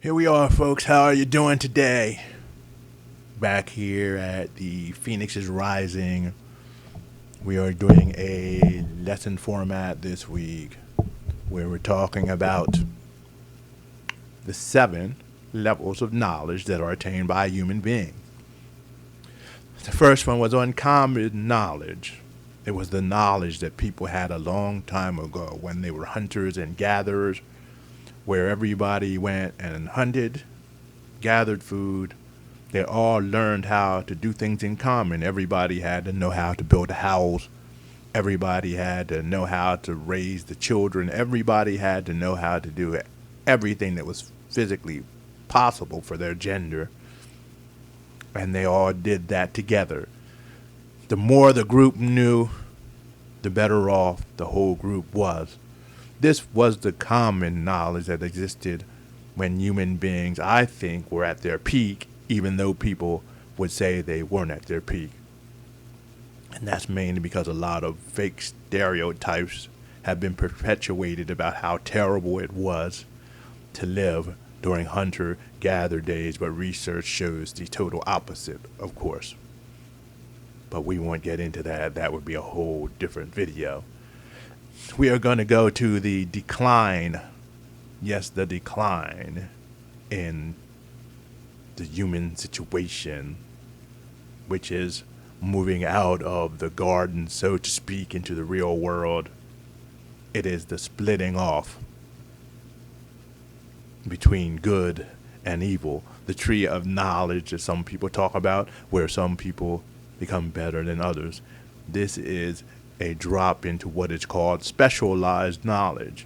Here we are, folks. How are you doing today? Back here at the Phoenix is Rising. We are doing a lesson format this week where we're talking about the 7 levels of knowledge that are attained by a human being. The first one was uncommon knowledge. It was the knowledge that people had a long time ago when they were hunters and gatherers, where everybody went and hunted, gathered food. They all learned how to do things in common. Everybody had to know how to build a house. Everybody had to know how to raise the children. Everybody had to know how to do everything that was physically possible for their gender. And they all did that together. The more the group knew, the better off the whole group was. This was the common knowledge that existed when human beings, I think, were at their peak, even though people would say they weren't at their peak. And that's mainly because a lot of fake stereotypes have been perpetuated about how terrible it was to live during hunter-gatherer days, but research shows the total opposite, of course. But we won't get into that. That would be a whole different video. We are going to go to the decline. Yes, the decline in the human situation, which is moving out of the garden, so to speak, into the real world. It is the splitting off between good and evil. The tree of knowledge that some people talk about, where some people become better than others. This is a drop into what is called specialized knowledge.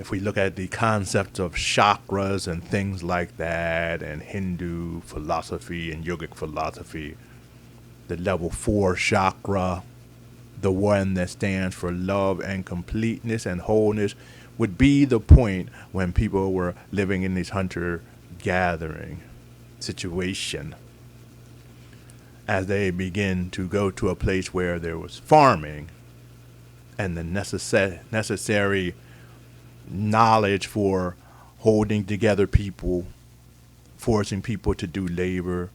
If we look at the concept of chakras and things like that, and Hindu philosophy and yogic philosophy, the level 4 chakra, the one that stands for love and completeness and wholeness, would be the point when people were living in this hunter-gathering situation. As they begin to go to a place where there was farming and the necessary knowledge for holding together people, forcing people to do labor,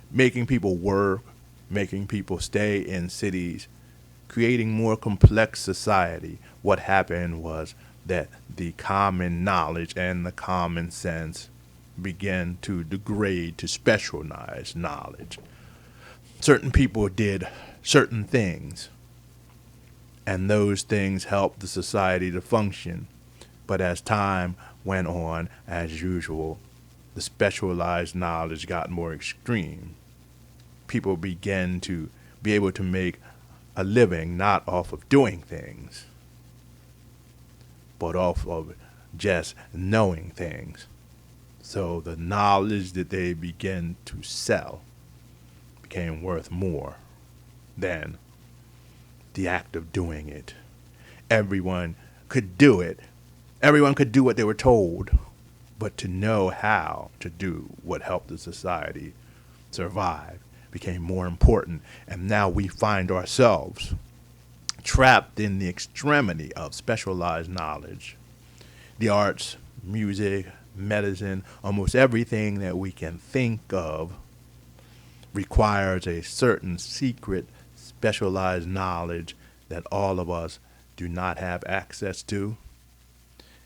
making people work, making people stay in cities, creating more complex society. What happened was that the common knowledge and the common sense began to degrade to specialized knowledge. Certain people did certain things, and those things helped the society to function. But as time went on, as usual, the specialized knowledge got more extreme. People began to be able to make a living not off of doing things, but off of just knowing things. So the knowledge that they began to sell became worth more than the act of doing it. Everyone could do it. Everyone could do what they were told, but to know how to do what helped the society survive became more important. And now we find ourselves trapped in the extremity of specialized knowledge. The arts, music, medicine, almost everything that we can think of requires a certain secret, specialized knowledge that all of us do not have access to.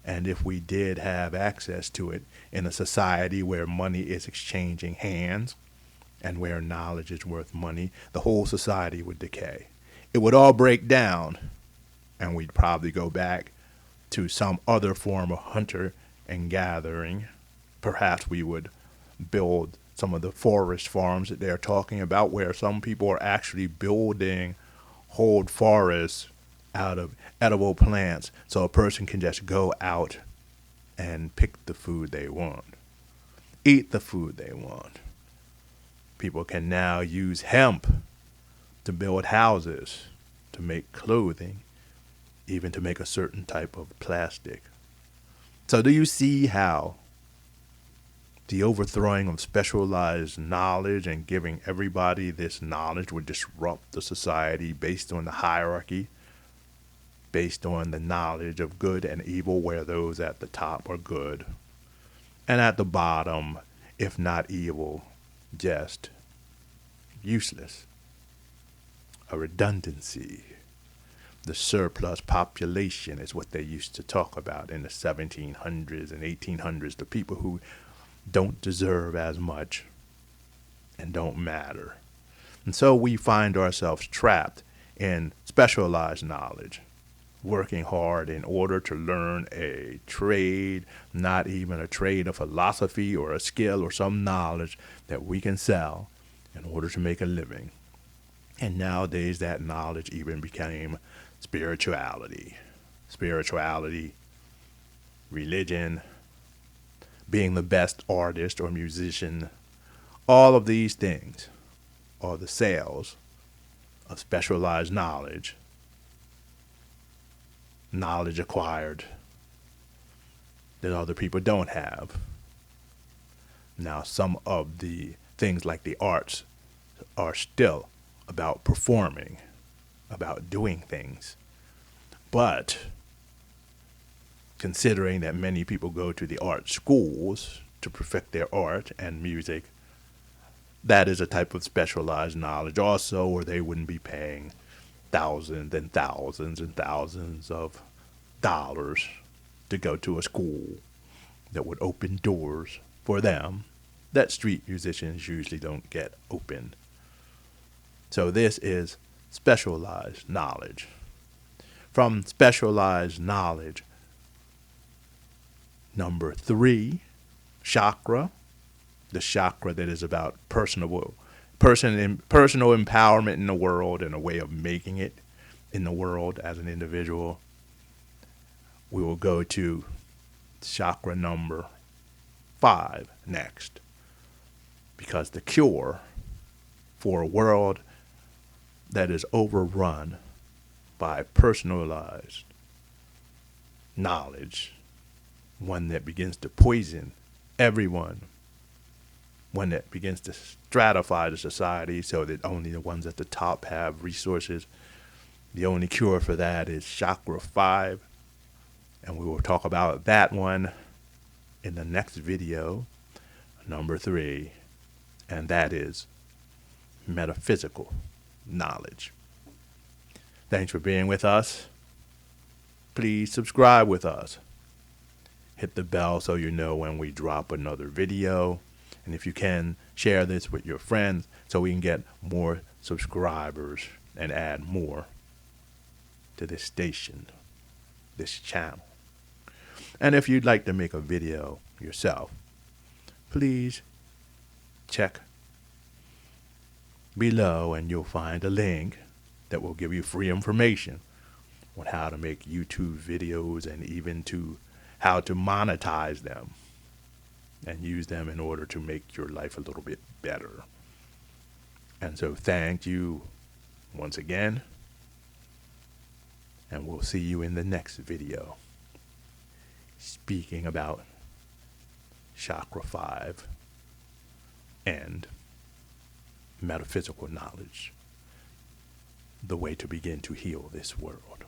And if we did have access to it in a society where money is exchanging hands and where knowledge is worth money, the whole society would decay. It would all break down, and we'd probably go back to some other form of hunter and gathering. Perhaps we would build some of the forest farms that they're talking about, where some people are actually building whole forests out of edible plants so a person can just go out and pick the food they want, eat the food they want. People can now use hemp to build houses, to make clothing, even to make a certain type of plastic. So do you see how the overthrowing of specialized knowledge and giving everybody this knowledge would disrupt the society based on the hierarchy, based on the knowledge of good and evil, where those at the top are good And at the bottom, if not evil, just useless. A redundancy. The surplus population is what they used to talk about in the 1700s and 1800s. The people who don't deserve as much and don't matter. And so we find ourselves trapped in specialized knowledge, working hard in order to learn a trade, not even a trade, a philosophy or a skill or some knowledge that we can sell in order to make a living. And nowadays that knowledge even became spirituality. Spirituality, religion, being the best artist or musician, all of these things are the sales of specialized knowledge, knowledge acquired that other people don't have. Now, some of the things like the arts are still about performing, about doing things. But considering that many people go to the art schools to perfect their art and music, that is a type of specialized knowledge also, or they wouldn't be paying thousands and thousands and thousands of dollars to go to a school that would open doors for them that street musicians usually don't get open. So this is specialized knowledge. From specialized knowledge, number 3, chakra, the chakra that is about personal empowerment in the world and a way of making it in the world as an individual. We will go to chakra number 5 next, because the cure for a world that is overrun by personalized knowledge, one that begins to poison everyone, one that begins to stratify the society so that only the ones at the top have resources. The only cure for that is chakra 5, and we will talk about that one in the next video, number 3, and that is metaphysical knowledge. Thanks for being with us. Please subscribe with us. Hit the bell so you know when we drop another video. And if you can, share this with your friends so we can get more subscribers and add more to this station, this channel. And if you'd like to make a video yourself, please check below and you'll find a link that will give you free information on how to make YouTube videos and even to how to monetize them and use them in order to make your life a little bit better. And so thank you once again, and we'll see you in the next video speaking about chakra 5 and metaphysical knowledge, the way to begin to heal this world.